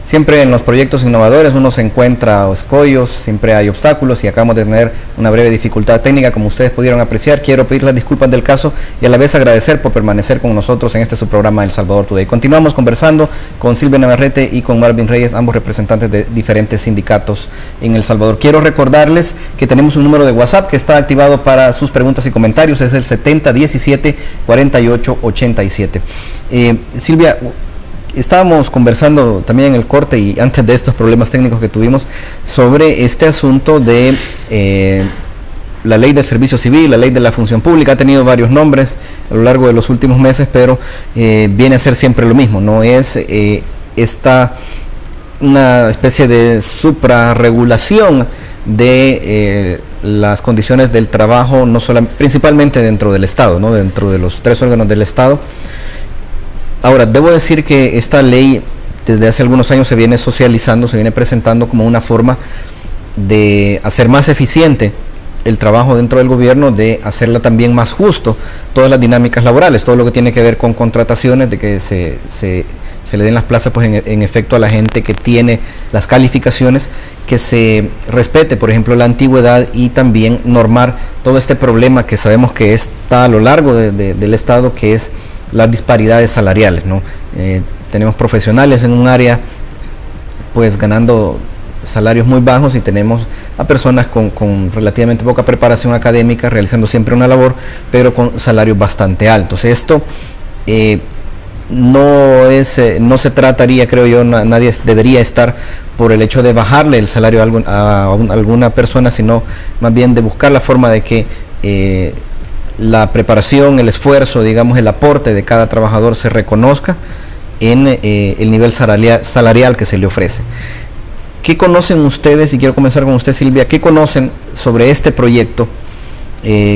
Siempre en los proyectos innovadores uno se encuentra escollos, siempre hay obstáculos y acabamos de tener una breve dificultad técnica, como ustedes pudieron apreciar. Quiero pedir las disculpas del caso y a la vez agradecer por permanecer con nosotros en este su programa El Salvador Today. Continuamos conversando con Silvia Navarrete y con Marvin Reyes, ambos representantes de diferentes sindicatos en El Salvador. Quiero recordarles que tenemos un número de WhatsApp que está activado para sus preguntas y comentarios, es el 7017-4887. Silvia, estábamos conversando también en el corte y antes de estos problemas técnicos que tuvimos sobre este asunto de la ley del servicio civil, la ley de la función pública. Ha tenido varios nombres a lo largo de los últimos meses, pero viene a ser siempre lo mismo, ¿no? Es una especie de suprarregulación de las condiciones del trabajo, no solamente, principalmente dentro del Estado, ¿no? Dentro de los 3 órganos del Estado. Ahora, debo decir que esta ley desde hace algunos años se viene socializando, se viene presentando como una forma de hacer más eficiente el trabajo dentro del gobierno, de hacerla también más justo, todas las dinámicas laborales, todo lo que tiene que ver con contrataciones, de que se le den las plazas pues en efecto a la gente que tiene las calificaciones, que se respete, por ejemplo, la antigüedad y también normar todo este problema que sabemos que está a lo largo del Estado, que es las disparidades salariales, ¿no? Tenemos profesionales en un área pues ganando salarios muy bajos y tenemos a personas con relativamente poca preparación académica realizando siempre una labor, pero con salarios bastante altos. Esto no se trataría, creo yo, nadie debería estar por el hecho de bajarle el salario a alguna persona, sino más bien de buscar la forma de que la preparación, el esfuerzo, digamos, el aporte de cada trabajador se reconozca en el nivel salarial que se le ofrece. ¿Qué conocen ustedes? Y quiero comenzar con usted, Silvia. ¿Qué conocen sobre este proyecto?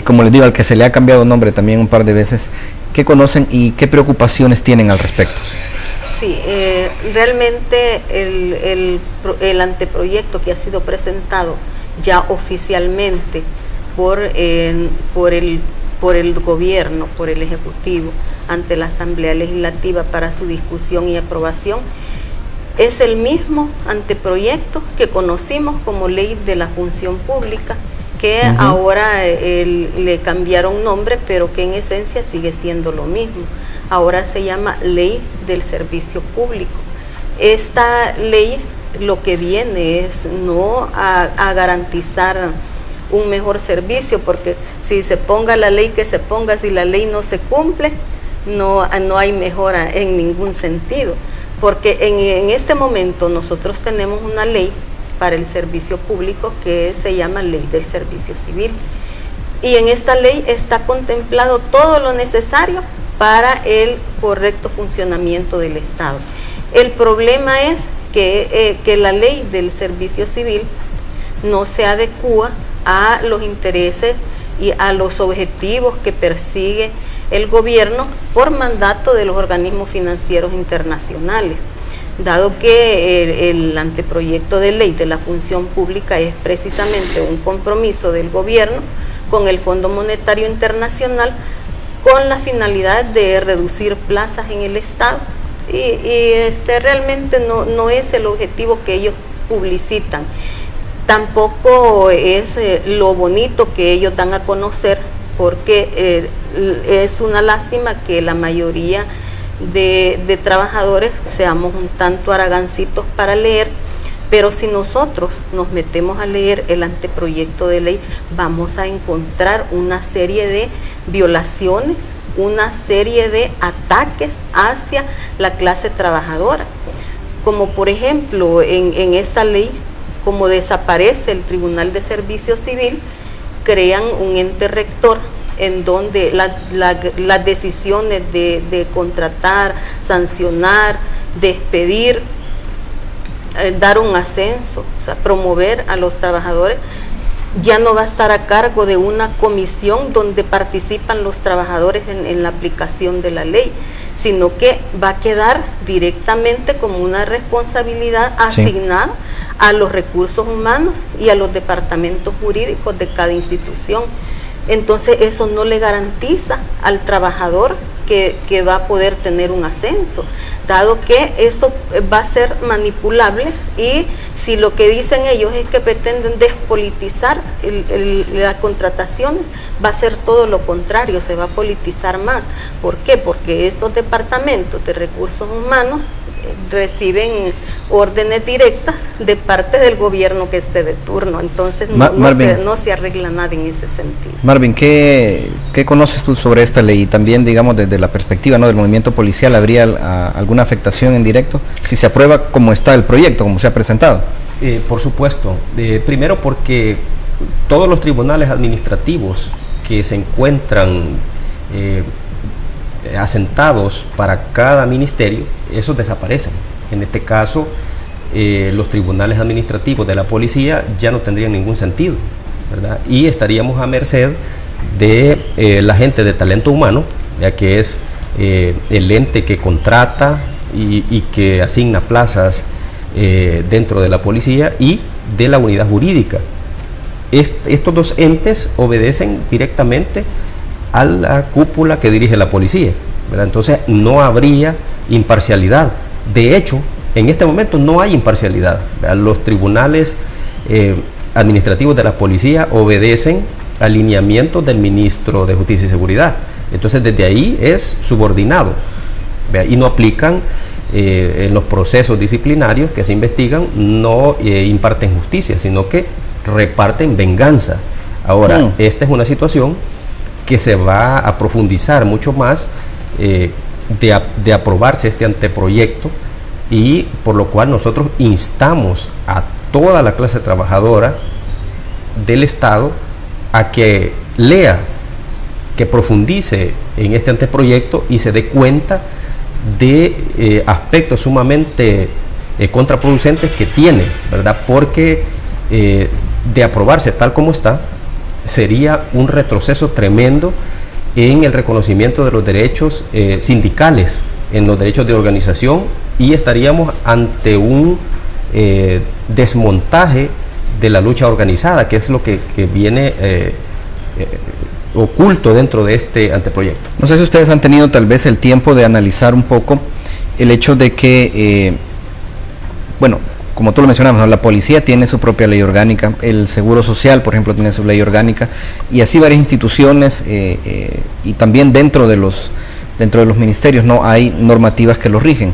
Como les digo, al que se le ha cambiado nombre también un par de veces. ¿Qué conocen y qué preocupaciones tienen al respecto? Sí, realmente el anteproyecto que ha sido presentado ya oficialmente por el gobierno, por el Ejecutivo, ante la Asamblea Legislativa para su discusión y aprobación, es el mismo anteproyecto que conocimos como Ley de la Función Pública, que ahora le cambiaron nombre, pero que en esencia sigue siendo lo mismo. Ahora se llama Ley del Servicio Público. Esta ley lo que viene es no a garantizar un mejor servicio, porque si se ponga la ley que se ponga, si la ley no se cumple, no hay mejora en ningún sentido, porque en este momento nosotros tenemos una ley para el servicio público que se llama Ley del Servicio Civil, y en esta ley está contemplado todo lo necesario para el correcto funcionamiento del Estado. El problema es que la Ley del Servicio Civil no se adecúa a los intereses y a los objetivos que persigue el gobierno por mandato de los organismos financieros internacionales, dado que el anteproyecto de ley de la función pública es precisamente un compromiso del gobierno con el Fondo Monetario Internacional con la finalidad de reducir plazas en el Estado, y realmente no es el objetivo que ellos publicitan. Tampoco es lo bonito que ellos dan a conocer, porque es una lástima que la mayoría de trabajadores seamos un tanto haragancitos para leer, pero si nosotros nos metemos a leer el anteproyecto de ley, vamos a encontrar una serie de violaciones, una serie de ataques hacia la clase trabajadora, como por ejemplo en esta ley, como desaparece el Tribunal de Servicio Civil, crean un ente rector en donde las decisiones de contratar, sancionar, despedir, dar un ascenso, o sea, promover a los trabajadores, ya no va a estar a cargo de una comisión donde participan los trabajadores en la aplicación de la ley, sino que va a quedar directamente como una responsabilidad asignada a los recursos humanos y a los departamentos jurídicos de cada institución. entonces eso no le garantiza al trabajador que va a poder tener un ascenso, dado que eso va a ser manipulable, y si lo que dicen ellos es que pretenden despolitizar las contrataciones, va a ser todo lo contrario, se va a politizar más. ¿Por qué? Porque estos departamentos de recursos humanos reciben órdenes directas de parte del gobierno que esté de turno, entonces no se arregla nada en ese sentido. Marvin, ¿qué conoces tú sobre esta ley? Y también, digamos, desde la perspectiva, ¿no?, del movimiento policial, ¿habría alguna afectación en directo si se aprueba como está el proyecto, como se ha presentado? Por supuesto. Primero porque todos los tribunales administrativos que se encuentran asentados para cada ministerio, esos desaparecen. En este caso, los tribunales administrativos de la policía ya no tendrían ningún sentido, ¿verdad? Y estaríamos a merced de la gente de talento humano, ya que es el ente que contrata y que asigna plazas dentro de la policía, y de la unidad jurídica. Estos dos entes obedecen directamente a la cúpula que dirige la policía, ¿verdad? Entonces no habría imparcialidad. De hecho, en este momento no hay imparcialidad, ¿verdad? Los tribunales administrativos de la policía obedecen al lineamiento del ministro de Justicia y Seguridad. Entonces desde ahí es subordinado, ¿verdad? Y no aplican en los procesos disciplinarios que se investigan, no imparten justicia, sino que reparten venganza. Ahora, esta es una situación que se va a profundizar mucho más de aprobarse este anteproyecto, y por lo cual nosotros instamos a toda la clase trabajadora del Estado a que lea, que profundice en este anteproyecto y se dé cuenta de aspectos sumamente contraproducentes que tiene, ¿verdad? Porque de aprobarse tal como está, sería un retroceso tremendo en el reconocimiento de los derechos sindicales, en los derechos de organización, y estaríamos ante un desmontaje de la lucha organizada, que es lo que viene oculto dentro de este anteproyecto. No sé si ustedes han tenido tal vez el tiempo de analizar un poco el hecho de que, bueno, como tú lo mencionabas, ¿no?, la policía tiene su propia ley orgánica, el Seguro Social, por ejemplo, tiene su ley orgánica, y así varias instituciones, y también dentro de los ministerios, ¿no?, hay normativas que los rigen.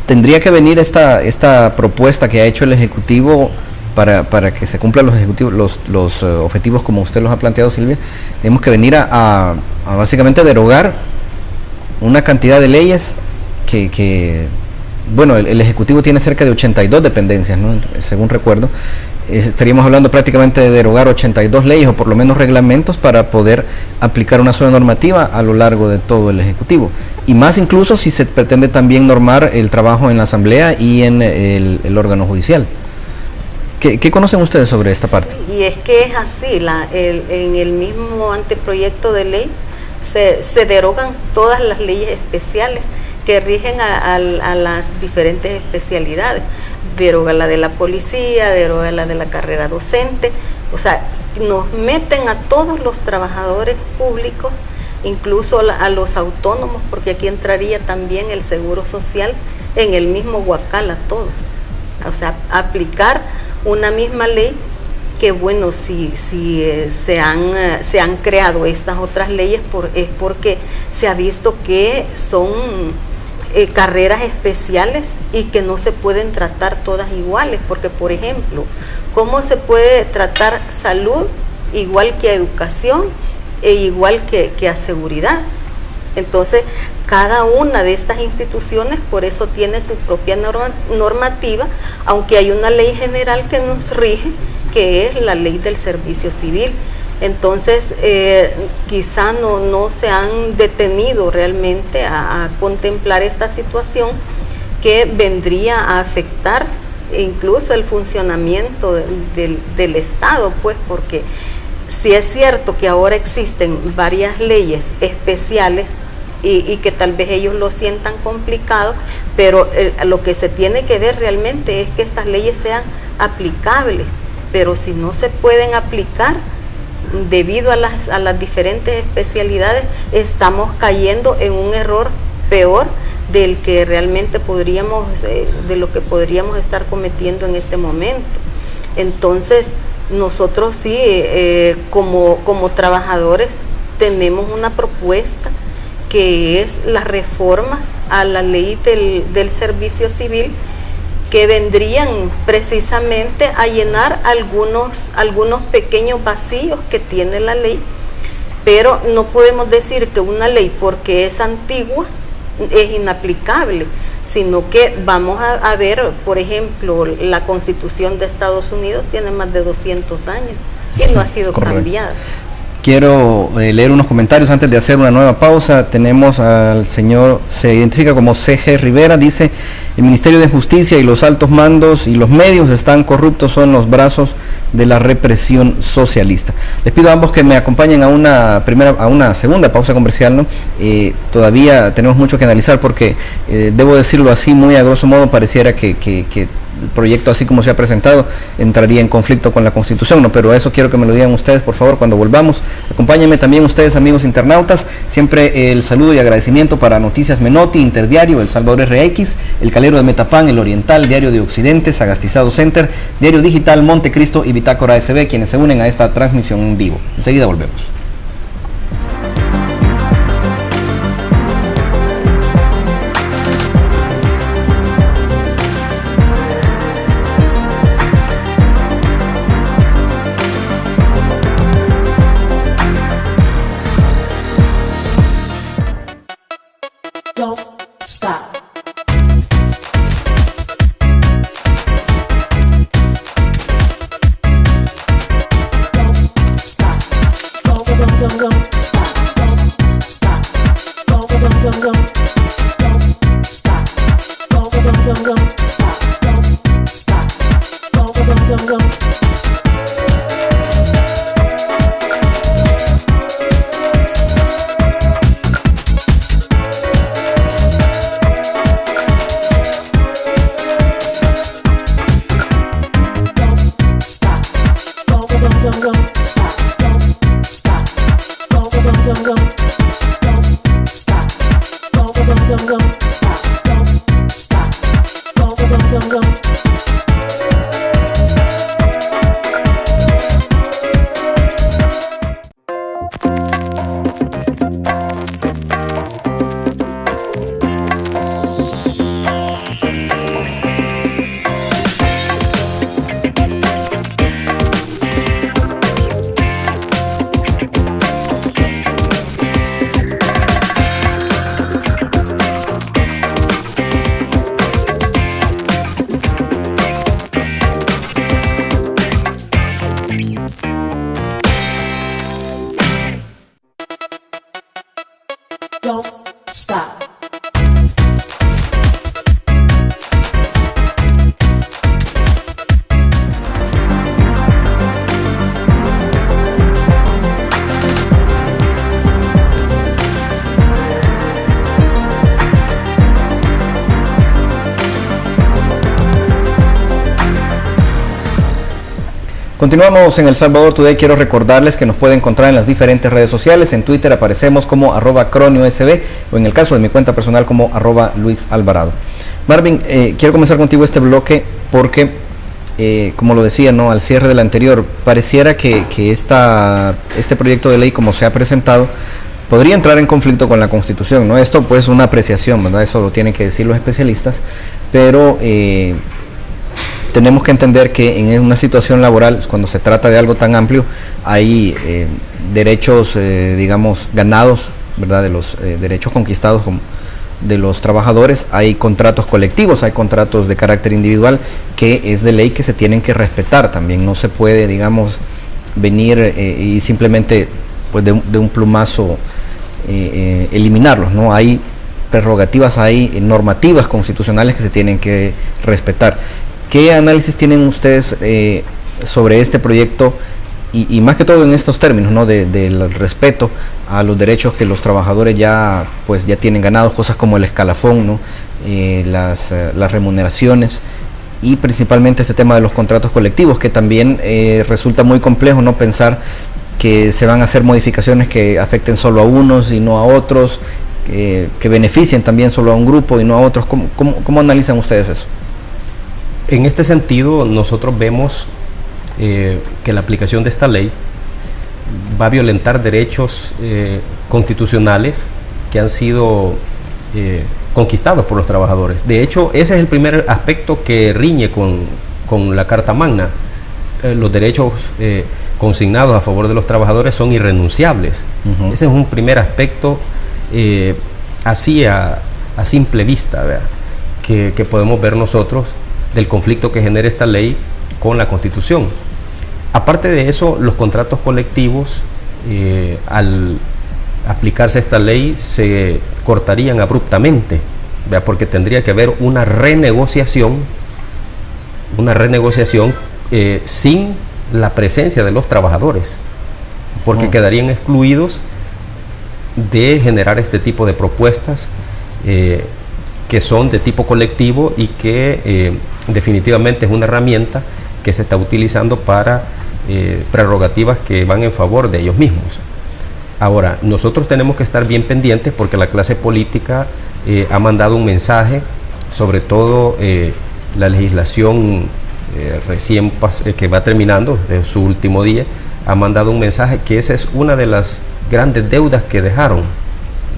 Tendría que venir esta propuesta que ha hecho el Ejecutivo para que se cumplan los objetivos como usted los ha planteado, Silvia. Tenemos que venir a básicamente derogar una cantidad de leyes que bueno, el Ejecutivo tiene cerca de 82 dependencias, ¿no?, según recuerdo. Estaríamos hablando prácticamente de derogar 82 leyes, o por lo menos reglamentos, para poder aplicar una sola normativa a lo largo de todo el Ejecutivo. Y más incluso si se pretende también normar el trabajo en la Asamblea y en el órgano judicial. ¿Qué conocen ustedes sobre esta parte? Sí, y es que es así, en el mismo anteproyecto de ley se derogan todas las leyes especiales que rigen a las diferentes especialidades. Deroga la de la policía, deroga la de la carrera docente, o sea, nos meten a todos los trabajadores públicos, incluso a los autónomos, porque aquí entraría también el Seguro Social en el mismo huacal a todos. O sea, aplicar una misma ley que, bueno, si se han creado estas otras leyes es porque se ha visto que son carreras especiales y que no se pueden tratar todas iguales, porque, por ejemplo, ¿cómo se puede tratar salud igual que a educación e igual que a seguridad? Entonces, cada una de estas instituciones por eso tiene su propia normativa, aunque hay una ley general que nos rige, que es la ley del servicio civil. Entonces, quizá no se han detenido realmente a contemplar esta situación que vendría a afectar incluso el funcionamiento del Estado, pues, porque sí es cierto que ahora existen varias leyes especiales y que tal vez ellos lo sientan complicado, pero lo que se tiene que ver realmente es que estas leyes sean aplicables, pero si no se pueden aplicar, debido a las diferentes especialidades, estamos cayendo en un error peor del que realmente de lo que podríamos estar cometiendo en este momento. Entonces, nosotros sí, como trabajadores, tenemos una propuesta que es las reformas a la ley del servicio civil, que vendrían precisamente a llenar algunos pequeños vacíos que tiene la ley, pero no podemos decir que una ley, porque es antigua, es inaplicable, sino que vamos a ver, por ejemplo, la Constitución de Estados Unidos tiene más de 200 años y no ha sido cambiada. Quiero leer unos comentarios antes de hacer una nueva pausa. Tenemos al señor, se identifica como C.G. Rivera, dice: el Ministerio de Justicia y los altos mandos y los medios están corruptos, son los brazos de la represión socialista. Les pido a ambos que me acompañen a una segunda pausa comercial, ¿no? Todavía tenemos mucho que analizar porque, debo decirlo así, muy a grosso modo, pareciera que el proyecto, así como se ha presentado, entraría en conflicto con la Constitución, ¿no? Pero eso quiero que me lo digan ustedes, por favor, cuando volvamos. Acompáñenme también ustedes, amigos internautas. Siempre el saludo y agradecimiento para Noticias Menotti, Interdiario, El Salvador RX, El Calero de Metapán, El Oriental, Diario de Occidente, Sagastizado Center, Diario Digital, Montecristo y Bitácora SB, quienes se unen a esta transmisión en vivo. Enseguida volvemos. Continuamos en El Salvador Today. Quiero recordarles que nos pueden encontrar en las diferentes redes sociales. En Twitter aparecemos como @croniosb, o en el caso de mi cuenta personal como @LuisAlvarado. Marvin, quiero comenzar contigo este bloque porque, como lo decía, ¿no?, al cierre del anterior, pareciera que este proyecto de ley, como se ha presentado, podría entrar en conflicto con la Constitución, ¿no? Esto pues una apreciación, ¿verdad? Eso lo tienen que decir los especialistas, pero tenemos que entender que en una situación laboral, cuando se trata de algo tan amplio, hay derechos, digamos, ganados, ¿verdad?, de los derechos conquistados como de los trabajadores, hay contratos colectivos, hay contratos de carácter individual que es de ley que se tienen que respetar también. No se puede, digamos, venir y simplemente pues de un plumazo eliminarlos, ¿no? Hay prerrogativas, hay normativas constitucionales que se tienen que respetar. ¿Qué análisis tienen ustedes sobre este proyecto y más que todo en estos términos, ¿no?, del respeto a los derechos que los trabajadores ya tienen ganados, cosas como el escalafón, ¿no?, las remuneraciones, y principalmente este tema de los contratos colectivos, que también resulta muy complejo, ¿no?, pensar que se van a hacer modificaciones que afecten solo a unos y no a otros, que beneficien también solo a un grupo y no a otros. ¿Cómo analizan ustedes eso? En este sentido, nosotros vemos que la aplicación de esta ley va a violentar derechos constitucionales que han sido conquistados por los trabajadores. De hecho, ese es el primer aspecto que riñe con la Carta Magna. Los derechos consignados a favor de los trabajadores son irrenunciables. Ese es un primer aspecto así a simple vista, ¿verdad? Que podemos ver nosotros del conflicto que genera esta ley con la Constitución. Aparte de eso, los contratos colectivos, al aplicarse esta ley, se cortarían abruptamente, ¿verdad? Porque tendría que haber una renegociación sin la presencia de los trabajadores, porque quedarían excluidos de generar este tipo de propuestas que son de tipo colectivo y que definitivamente es una herramienta que se está utilizando para prerrogativas que van en favor de ellos mismos. Ahora, nosotros tenemos que estar bien pendientes porque la clase política ha mandado un mensaje, sobre todo la legislación recién que va terminando de su último día, ha mandado un mensaje que esa es una de las grandes deudas que dejaron,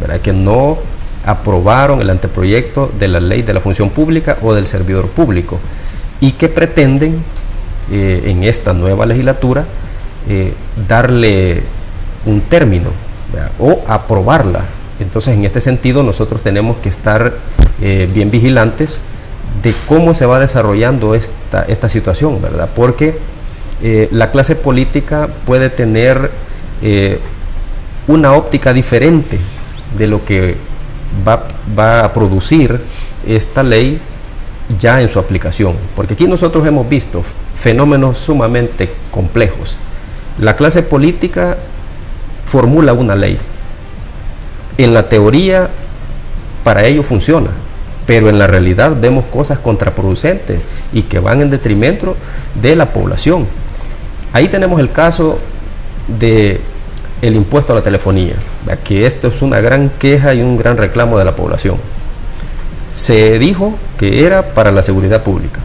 ¿verdad? Que no aprobaron el anteproyecto de la ley de la función pública o del servidor público y que pretenden en esta nueva legislatura darle un término, ¿verdad? O aprobarla. Entonces, en este sentido, nosotros tenemos que estar bien vigilantes de cómo se va desarrollando esta situación, ¿verdad? Porque la clase política puede tener una óptica diferente de lo que va a producir esta ley ya en su aplicación, porque aquí nosotros hemos visto fenómenos sumamente complejos. La clase política formula una ley, en la teoría para ello funciona, pero en la realidad vemos cosas contraproducentes y que van en detrimento de la población. Ahí tenemos el caso de el impuesto a la telefonía, que esto es una gran queja y un gran reclamo de la población. Se dijo que era para la seguridad pública,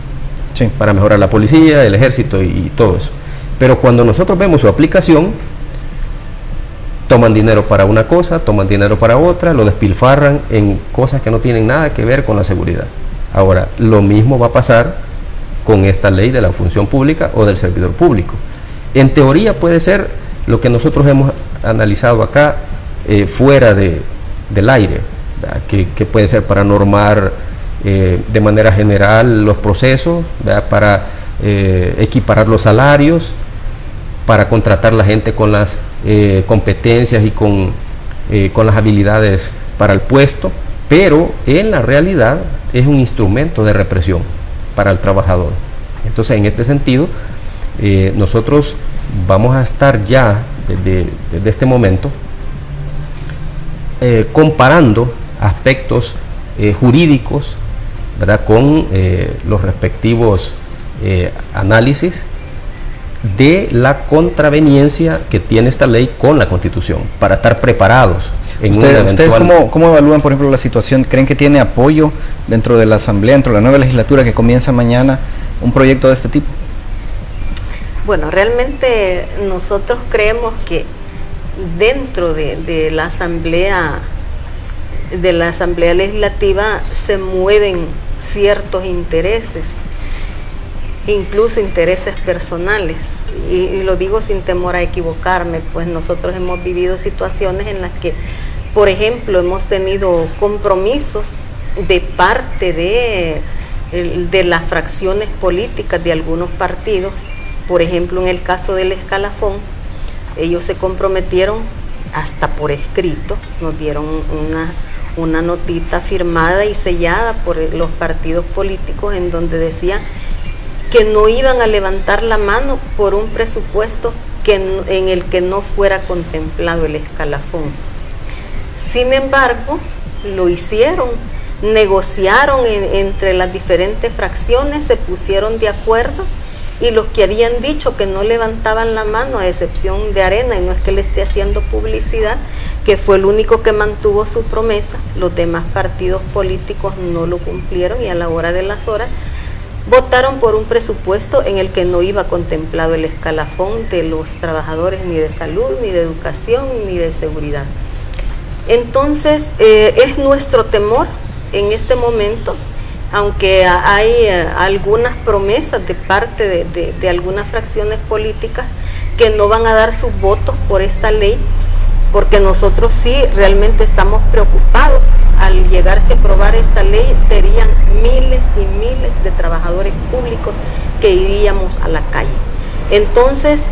sí, para mejorar la policía, el ejército y todo eso. Pero cuando nosotros vemos su aplicación, toman dinero para una cosa, toman dinero para otra, lo despilfarran en cosas que no tienen nada que ver con la seguridad. Ahora, lo mismo va a pasar con esta ley de la función pública o del servidor público. En teoría puede ser lo que nosotros hemos analizado acá fuera del aire, que puede ser para normar de manera general los procesos, ¿verdad? Para equiparar los salarios, para contratar la gente con las competencias y con las habilidades para el puesto, pero en la realidad es un instrumento de represión para el trabajador. Entonces, en este sentido, nosotros vamos a estar ya desde este momento comparando aspectos jurídicos, ¿verdad? Con los respectivos análisis de la contraveniencia que tiene esta ley con la Constitución, para estar preparados en ¿Ustedes cómo evalúan, por ejemplo, la situación? ¿Creen que tiene apoyo dentro de la Asamblea, dentro de la nueva legislatura que comienza mañana, un proyecto de este tipo? Bueno, realmente nosotros creemos que dentro de la Asamblea Legislativa se mueven ciertos intereses, incluso intereses personales, y lo digo sin temor a equivocarme, pues nosotros hemos vivido situaciones en las que, por ejemplo, hemos tenido compromisos de parte de las fracciones políticas de algunos partidos. Por ejemplo, en el caso del escalafón, ellos se comprometieron hasta por escrito, nos dieron una notita firmada y sellada por los partidos políticos en donde decía que no iban a levantar la mano por un presupuesto en el que no fuera contemplado el escalafón. Sin embargo, lo hicieron, negociaron entre las diferentes fracciones, se pusieron de acuerdo y los que habían dicho que no levantaban la mano, a excepción de Arena, y no es que le esté haciendo publicidad, que fue el único que mantuvo su promesa, los demás partidos políticos no lo cumplieron y a la hora de las horas votaron por un presupuesto en el que no iba contemplado el escalafón de los trabajadores ni de salud, ni de educación, ni de seguridad. Entonces, es nuestro temor en este momento, aunque hay algunas promesas de parte de algunas fracciones políticas que no van a dar sus votos por esta ley, porque nosotros sí realmente estamos preocupados. Al llegarse a aprobar esta ley serían miles y miles de trabajadores públicos que iríamos a la calle. Entonces,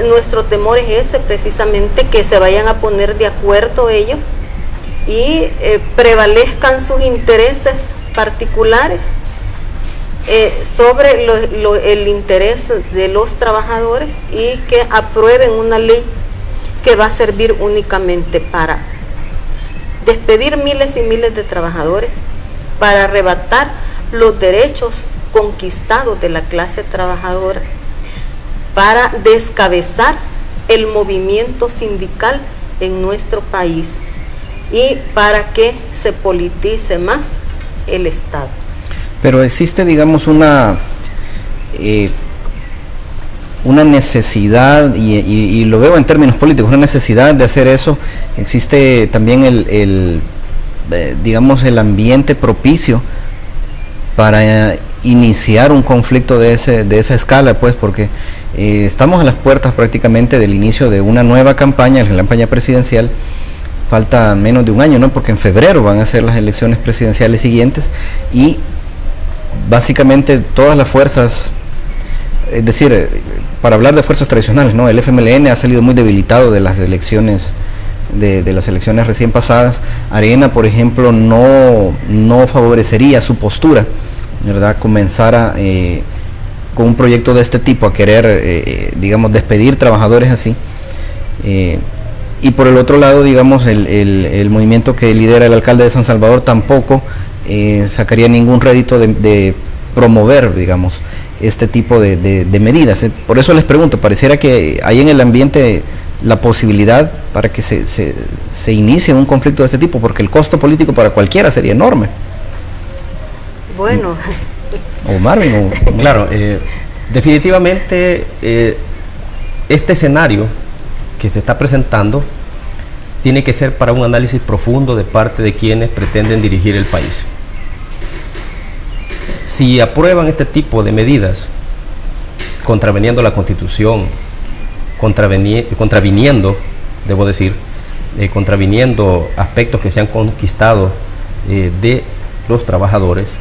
nuestro temor es ese, precisamente, que se vayan a poner de acuerdo ellos y prevalezcan sus intereses particulares sobre el interés de los trabajadores y que aprueben una ley que va a servir únicamente para despedir miles y miles de trabajadores, para arrebatar los derechos conquistados de la clase trabajadora, para descabezar el movimiento sindical en nuestro país y para que se politice más el Estado. Pero existe, digamos, una necesidad, y lo veo en términos políticos, una necesidad de hacer eso. Existe también digamos, el ambiente propicio para iniciar un conflicto de esa escala, pues, porque estamos a las puertas prácticamente del inicio de una nueva campaña, la campaña presidencial. Falta menos de un año, ¿no? Porque en febrero van a ser las elecciones presidenciales siguientes y básicamente todas las fuerzas, es decir, para hablar de fuerzas tradicionales, ¿no? El FMLN ha salido muy debilitado de las elecciones de las elecciones recién pasadas. Arena, por ejemplo, no favorecería su postura, ¿verdad? Comenzara con un proyecto de este tipo a querer, digamos, despedir trabajadores así. Y por el otro lado, digamos, el movimiento que lidera el alcalde de San Salvador tampoco sacaría ningún rédito de promover, digamos, este tipo de medidas. Por eso les pregunto, pareciera que hay en el ambiente la posibilidad para que se inicie un conflicto de este tipo, porque el costo político para cualquiera sería enorme. Bueno. O Marvin. Claro, definitivamente este escenario que se está presentando tiene que ser para un análisis profundo de parte de quienes pretenden dirigir el país. Si aprueban este tipo de medidas, contraviniendo la Constitución, contraviniendo aspectos que se han conquistado de los trabajadores,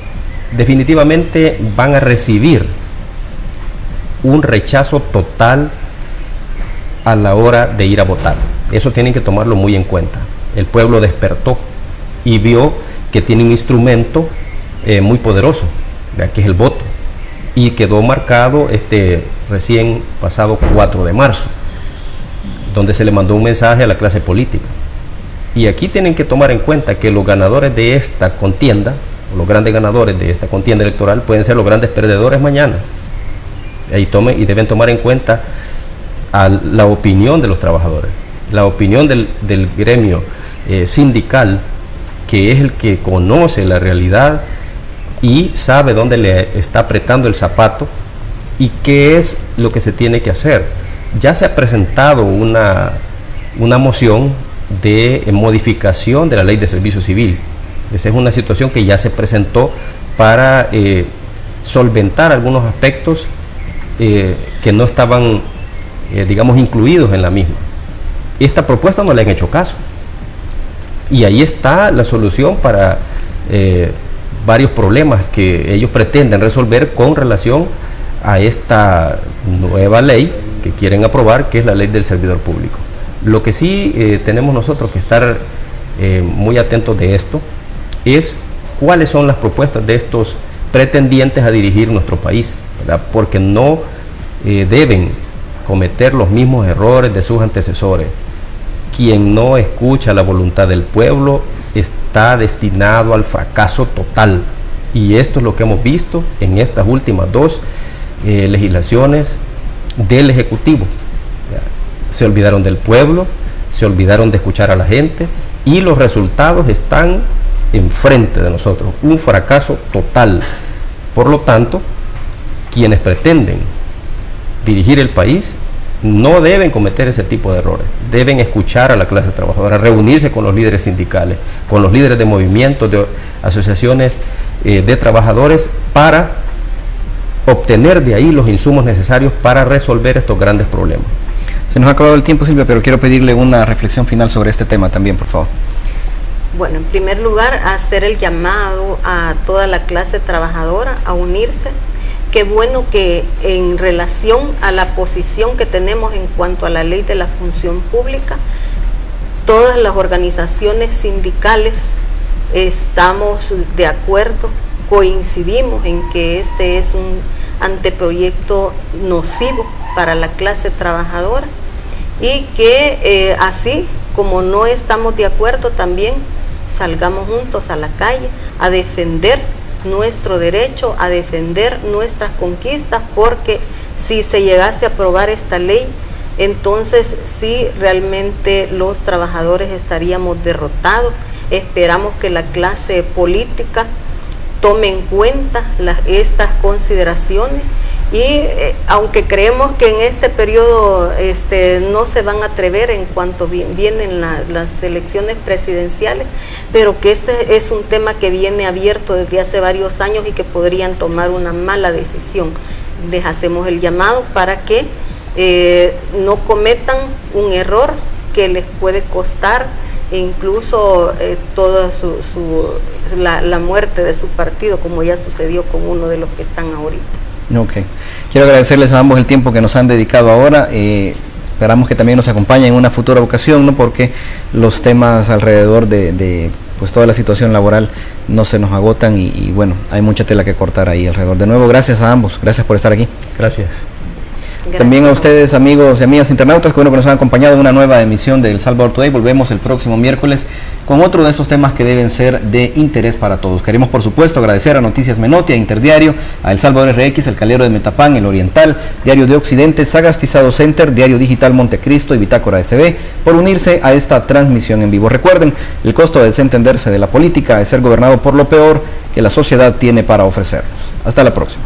definitivamente van a recibir un rechazo total a la hora de ir a votar. Eso tienen que tomarlo muy en cuenta. El pueblo despertó y vio que tiene un instrumento muy poderoso, que es el voto, y quedó marcado este recién pasado 4 de marzo, donde se le mandó un mensaje a la clase política. Y aquí tienen que tomar en cuenta que los ganadores de esta contienda, o los grandes ganadores de esta contienda electoral, pueden ser los grandes perdedores mañana. Ahí deben tomar en cuenta a la opinión de los trabajadores, la opinión del gremio sindical, que es el que conoce la realidad y sabe dónde le está apretando el zapato y qué es lo que se tiene que hacer. Ya se ha presentado una moción de modificación de la Ley de Servicio Civil. Esa es una situación que ya se presentó para solventar algunos aspectos que no estaban digamos, incluidos en la misma. Esta propuesta no le han hecho caso, y ahí está la solución para varios problemas que ellos pretenden resolver con relación a esta nueva ley que quieren aprobar, que es la ley del servidor público. Lo que sí tenemos nosotros que estar muy atentos de esto es cuáles son las propuestas de estos pretendientes a dirigir nuestro país, ¿verdad? Porque no deben cometer los mismos errores de sus antecesores. Quien no escucha la voluntad del pueblo está destinado al fracaso total, y esto es lo que hemos visto en estas últimas 2 legislaciones del Ejecutivo. Se olvidaron del pueblo, se olvidaron de escuchar a la gente y los resultados están enfrente de nosotros. Un fracaso total. Por lo tanto, quienes pretenden dirigir el país no deben cometer ese tipo de errores. Deben escuchar a la clase trabajadora, reunirse con los líderes sindicales, con los líderes de movimientos, de asociaciones de trabajadores, para obtener de ahí los insumos necesarios para resolver estos grandes problemas. Se nos ha acabado el tiempo, Silvia, pero quiero pedirle una reflexión final sobre este tema también, por favor. Bueno, en primer lugar, hacer el llamado a toda la clase trabajadora a unirse. Qué bueno que en relación a la posición que tenemos en cuanto a la ley de la función pública, todas las organizaciones sindicales estamos de acuerdo, coincidimos en que este es un anteproyecto nocivo para la clase trabajadora y que así como no estamos de acuerdo, también salgamos juntos a la calle a defender nuestro derecho, a defender nuestras conquistas, porque si se llegase a aprobar esta ley, entonces sí, realmente los trabajadores estaríamos derrotados. Esperamos que la clase política tome en cuenta estas consideraciones y aunque creemos que en este periodo no se van a atrever en cuanto vienen las elecciones presidenciales, pero que este es un tema que viene abierto desde hace varios años y que podrían tomar una mala decisión. Les hacemos el llamado para que no cometan un error que les puede costar incluso toda la muerte de su partido, como ya sucedió con uno de los que están ahorita. Ok, quiero agradecerles a ambos el tiempo que nos han dedicado ahora. Esperamos que también nos acompañen en una futura ocasión, ¿no? Porque los temas alrededor de pues toda la situación laboral no se nos agotan y bueno, hay mucha tela que cortar ahí alrededor. De nuevo, gracias a ambos, gracias por estar aquí. Gracias. Gracias. También a ustedes, amigos y amigas internautas, que bueno que nos han acompañado en una nueva emisión de El Salvador Today. Volvemos el próximo miércoles con otro de estos temas que deben ser de interés para todos. Queremos, por supuesto, agradecer a Noticias Menotti, a Interdiario, a El Salvador RX, El Calero de Metapán, El Oriental, Diario de Occidente, Sagastizado Center, Diario Digital Montecristo y Bitácora SB por unirse a esta transmisión en vivo. Recuerden, el costo de desentenderse de la política es ser gobernado por lo peor que la sociedad tiene para ofrecernos. Hasta la próxima.